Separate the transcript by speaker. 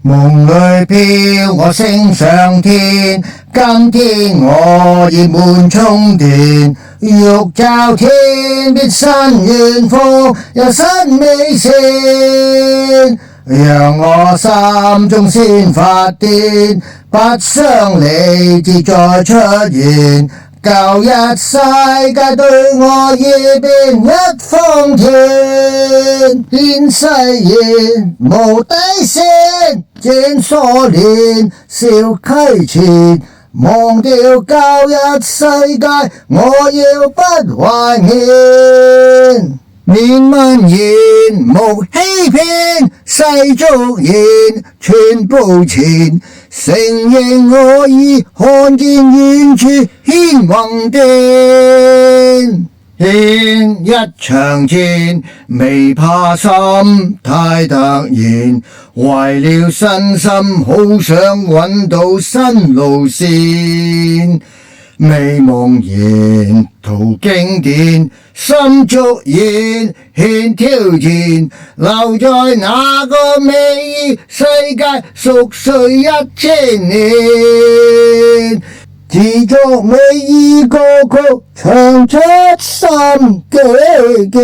Speaker 1: 夢裏飄我升上天，今天我已滿充電，欲找天邊新遠方，有新美善，讓我心中先發電，不想理智再出現，舊日世界對我已變一方天，現世言無底線，轉鎖鏈笑溪前，忘掉舊日世界，我要不懷念。年文言無欺騙，世俗言全部前，承認我已看見遠處牽宏殿，獻一場戰，未怕心太突然，為了身心好想揾到新路線，未茫然途經典，心足現獻挑戰，留在那個美異世界熟睡1000年，自作美異歌曲唱出心機見。